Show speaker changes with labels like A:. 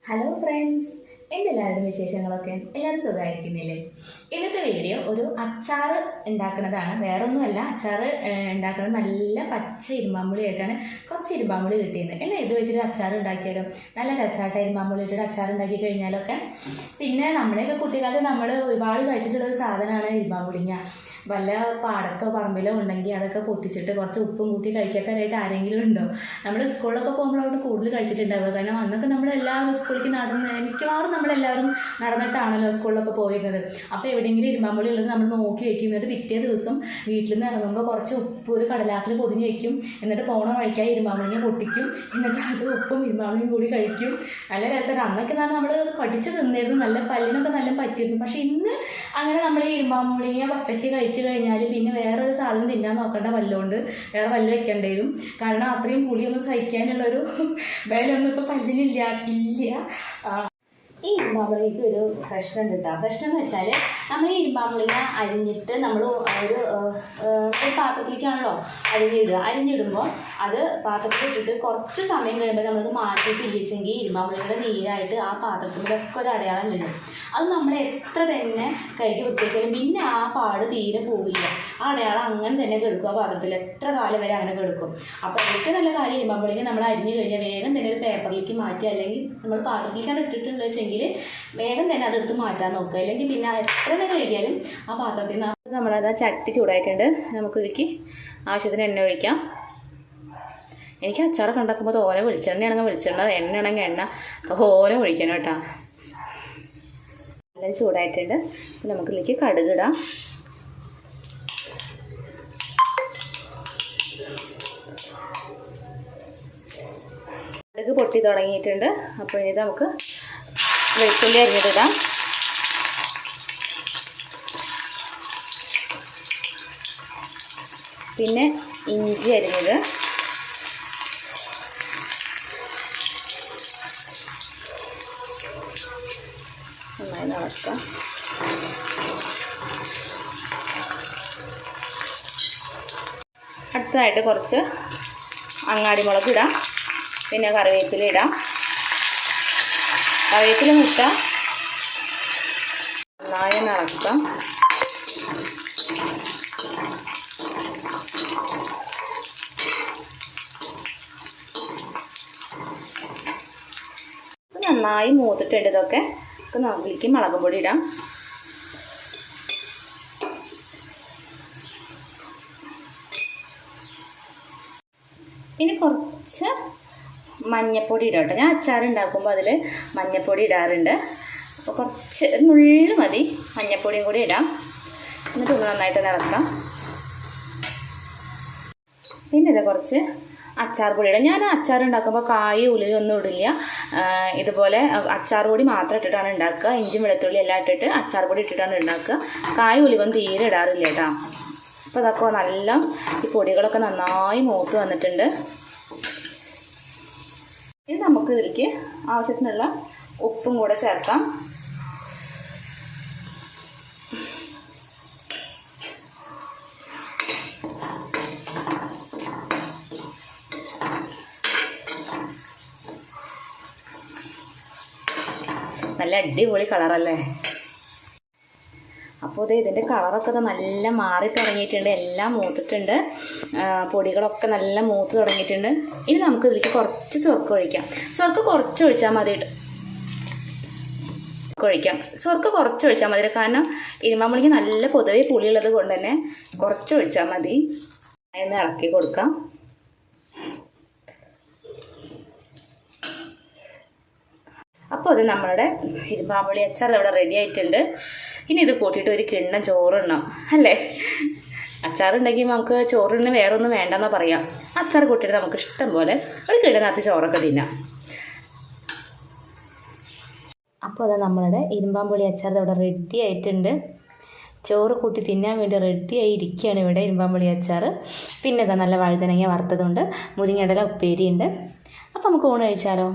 A: Hello friends, എന്തെല്ലാവരുടെ വിശേഷങ്ങളൊക്കെ? എല്ലാവരും സുഖമായിരിക്കുന്നില്ലേ? ഇന്നത്തെ വീഡിയോ ഒരു അച്ചാർ ഉണ്ടാക്കുന്നതാണ്. വേറൊന്നുമല്ല, അച്ചാർ ഉണ്ടാക്കുന്നത് നല്ല പച്ച ഇരുമ്പാമ്പുളി ആയിട്ടാണ്. കുറച്ച് ഇരുമ്പാമ്പുളി കിട്ടിയത് എന്നാൽ ഇത് വെച്ചിട്ട് അച്ചാർ ഉണ്ടാക്കിയാലും നല്ല രസമായിട്ട് ഇരുമ്പാമ്പുളി ഇട്ടിട്ട് അച്ചാർ ഉണ്ടാക്കി കഴിഞ്ഞാലൊക്കെ. പിന്നെ നമ്മളെയൊക്കെ കുട്ടിക്കാലത്ത് നമ്മൾ ഒരുപാട് കഴിച്ചിട്ടുള്ളൊരു സാധനമാണ് ഇരുമ്പാമ്പുളിങ്ങ. വല്ല പാടത്തോ പറമ്പിലോ ഉണ്ടെങ്കിൽ അതൊക്കെ പൊട്ടിച്ചിട്ട് കുറച്ച് ഉപ്പും കൂട്ടി കഴിക്കാത്തതായിട്ട് ആരെങ്കിലും ഉണ്ടോ? നമ്മൾ സ്കൂളിലൊക്കെ പോകുമ്പോൾ അവിടെ കൂടുതൽ കഴിച്ചിട്ടുണ്ടാവുക. കാരണം അന്നൊക്കെ നമ്മളെല്ലാവരും സ്കൂളിലേക്ക് മിക്കവാറും നമ്മളെല്ലാവരും നടന്നിട്ടാണല്ലോ സ്കൂളിലൊക്കെ പോയിരുന്നത്. അപ്പോൾ എവിടെയെങ്കിലും ഇരുമ്പാമ്പുളി ഉള്ളത് നമ്മൾ നോക്കി വയ്ക്കും. എന്നിട്ട് പിറ്റേ ദിവസം വീട്ടിൽ നിന്ന് ഇറങ്ങുമ്പോൾ കുറച്ച് ഉപ്പ് ഒരു കടലാസിൽ പൊതിഞ്ഞ് വയ്ക്കും. എന്നിട്ട് പോണ വഴിക്കായി ഇരുമ്പാമ്പുളിങ്ങ പൊട്ടിക്കും. എന്നിട്ട് അത് ഉപ്പും ഇരുമ്പാമ്പുളിയും കൂടി കഴിക്കും. നല്ല രസമാണ്. അന്നൊക്കെ നമ്മൾ കടിച്ച് തിന്നിരുന്നു, നല്ല പല്ലിനൊക്കെ നല്ല പറ്റിയിരുന്നു. പക്ഷെ ഇന്ന് അങ്ങനെ നമ്മൾ ഈ ഇരുമ്പാമ്പുളിങ്ങ പച്ചയ്ക്ക് കഴിച്ചു കഴിഞ്ഞാൽ പിന്നെ വേറൊരു സാധനം തിന്നാൻ നോക്കേണ്ട, പല്ലുകൊണ്ട് വേറെ പല്ല് വെക്കേണ്ടി വരും. കാരണം അത്രയും പുളിയൊന്നും സഹിക്കാനുള്ളൊരു ബലമൊന്നും ഇപ്പോൾ പല്ലിനില്ല. ഈ ഇരുമ്പാമ്പുളിക്ക് ഒരു പ്രശ്നം ഉണ്ട് കേട്ടോ. പ്രശ്നം എന്ന് വെച്ചാൽ നമ്മൾ ഈ ഇരുമ്പാമ്പുളിക അരിഞ്ഞിട്ട് നമ്മൾ ഒരു പാത്രത്തിലേക്കാണല്ലോ അരിഞ്ഞിടുമ്പോൾ അത് പാത്രത്തിൽ ഇട്ടിട്ട് കുറച്ച് സമയം കഴിയുമ്പോൾ നമ്മളത് മാറ്റിയിട്ട് ഇരിച്ചെങ്കിൽ ഇരുമ്പാമ്പുളിയുടെ നീരായിട്ട് ആ പാത്രത്തിലൊക്കെ ഒരു അടയാളം വരും. അത് നമ്മൾ എത്ര തന്നെ കഴുകി വൃത്തിയാക്കിയാലും പിന്നെ ആ പാട് തീരെ പോവില്ല. ആ അടയാളം അങ്ങനെ തന്നെ കെടുക്കും ആ പാത്രത്തിൽ, എത്ര കാലം വരെ അങ്ങനെ കെടുക്കും. അപ്പോൾ ഏറ്റവും നല്ല കാര്യം ഇരുമ്പാമ്പുളിക നമ്മൾ അരിഞ്ഞു കഴിഞ്ഞാൽ വേഗം തന്നെ ഒരു പേപ്പറിലേക്ക് മാറ്റി, അല്ലെങ്കിൽ നമ്മൾ പാത്രത്തിലേക്കാണ് ഇട്ടിട്ടുള്ളത് വെച്ചെങ്കിൽ വേഗം തന്നെ അതെടുത്ത് മാറ്റാൻ നോക്കുക. അല്ലെങ്കിൽ പിന്നെ എത്ര തന്നെ കഴിക്കാലും ആ പാത്രത്തിൽ നിന്ന്. നമ്മളത് ചട്ടി ചൂടായിട്ടുണ്ട്. നമുക്ക് ഇതിലേക്ക് ആവശ്യത്തിന് എണ്ണ ഒഴിക്കാം. എനിക്ക് അച്ചാറൊക്കെ ഉണ്ടാക്കുമ്പോൾ തോനെ വെളിച്ചെണ്ണയാണെങ്കിൽ വെളിച്ചെണ്ണ, എണ്ണയാണെങ്കിൽ എണ്ണ തോനെ ഒഴിക്കണം കേട്ടോ. നല്ല ചൂടായിട്ടുണ്ട്. നമുക്ക് ഇതിലേക്ക് കടുകിടാം. കടുക് പൊട്ടി തുടങ്ങിയിട്ടുണ്ട്. അപ്പോൾ ഇനി നമുക്ക് വെളുത്തുള്ളി അരിഞ്ഞിടാം. പിന്നെ ഇഞ്ചി അരിഞ്ഞത്, നന്നായി നടക്കാം. അടുത്തതായിട്ട് കുറച്ച് അങ്ങാടിമുളക് ഇടാം. പിന്നെ കറിവേപ്പില ഇടാം. കറിവേപ്പില മുട്ട നന്നായി നടക്കാം. നന്നായി മൂത്തിട്ടുണ്ട്. ഇതൊക്കെ നമുക്കിലേക്ക് മുളക് പൊടി ഇടാം. പിന്നെ കുറച്ച് മഞ്ഞൾപ്പൊടി ഇടാം കേട്ടോ. ഞാൻ അച്ചാർ ഉണ്ടാക്കുമ്പോൾ അതിൽ മഞ്ഞൾപ്പൊടി ഇടാറുണ്ട്. അപ്പോൾ കുറച്ച് നുള്ളു മതി മഞ്ഞൾപ്പൊടിയും കൂടി ഇടാം. എന്നിട്ട് ഒന്ന് നന്നായിട്ട് ഇളക്കാം. പിന്നെ ഇത് കുറച്ച് അച്ചാർ പൊടി ഇടാം. ഞാൻ അച്ചാർ ഉണ്ടാക്കുമ്പോൾ കായ് ഉലുവ ഒന്നും ഇടില്ല. ഇതുപോലെ അച്ചാർ പൊടി മാത്രം ഇട്ടിട്ടാണ് ഉണ്ടാക്കുക. ഇഞ്ചും വെളുത്തുള്ളി എല്ലാം ഇട്ടിട്ട് അച്ചാർ പൊടി ഇട്ടിട്ടാണ് ഉണ്ടാക്കുക. കായ് ഉലുവൊന്നും തീരെ ഇടാറില്ല കേട്ടോ. അപ്പോൾ അതൊക്കെ നല്ല ഈ പൊടികളൊക്കെ നന്നായി മൂത്ത് വന്നിട്ടുണ്ട്. ഇനി നമുക്ക് ഇതിലേക്ക് ആവശ്യത്തിനുള്ള ഉപ്പും കൂടെ ചേർക്കാം. നല്ല അടിപൊളി കളറല്ലേ? അപ്പോൾ ഇതിൻ്റെ കളറൊക്കെ നല്ല മാറി തുടങ്ങിയിട്ടുണ്ട്. എല്ലാം മൂത്തിട്ടുണ്ട്. പൊടികളൊക്കെ നല്ല മൂത്ത് തുടങ്ങിയിട്ടുണ്ട്. ഇനി നമുക്ക് ഇതിലേക്ക് കുറച്ച് സ്വർക്ക ഒഴിക്കാം. സ്വർക്ക കുറച്ച് ഒഴിച്ചാൽ മതി. സ്വർക്ക കുറച്ച് ഒഴിച്ചാൽ മതി. കാരണം ഇരുമ്പാമ്പുളിക്ക് നല്ല പൊതുവെ പുളിയുള്ളത് കൊണ്ട് തന്നെ കുറച്ച് ഒഴിച്ചാൽ മതി. അതിന് ഇളക്കി കൊടുക്കാം. അപ്പോൾ അത് നമ്മളുടെ ഇരുമ്പാമ്പുളി അച്ചാർ ഇവിടെ റെഡി ആയിട്ടുണ്ട്. ഇനി ഇത് കൂട്ടിയിട്ട് ഒരു കിണ്ണം ചോറിടണം അല്ലേ? അച്ചാറുണ്ടെങ്കിൽ നമുക്ക് ചോറിന് വേറെ ഒന്നും വേണ്ടെന്നാ പറയാം. അച്ചാർ കൂട്ടിയിട്ട് നമുക്ക് ഇഷ്ടം പോലെ ഒരു കിണ്ണത്തിനകത്ത് ചോറൊക്കെ തിന്നാം. അപ്പോൾ അത് നമ്മളുടെ ഇരുമ്പാമ്പുളി അച്ചാർ ഇവിടെ റെഡി ആയിട്ടുണ്ട്. ചോറ് കൂട്ടി തിന്നാൻ വേണ്ടി റെഡി ആയി ഇരിക്കുകയാണ് ഇവിടെ ഇരുമ്പാമ്പുളി അച്ചാർ. പിന്നെ ഇതാ നല്ല വഴുതനങ്ങ വറുത്തതുണ്ട്, മുരിങ്ങയില ഉപ്പേരിയുണ്ട്. അപ്പോൾ നമുക്ക് ഊണ് കഴിച്ചാലോ?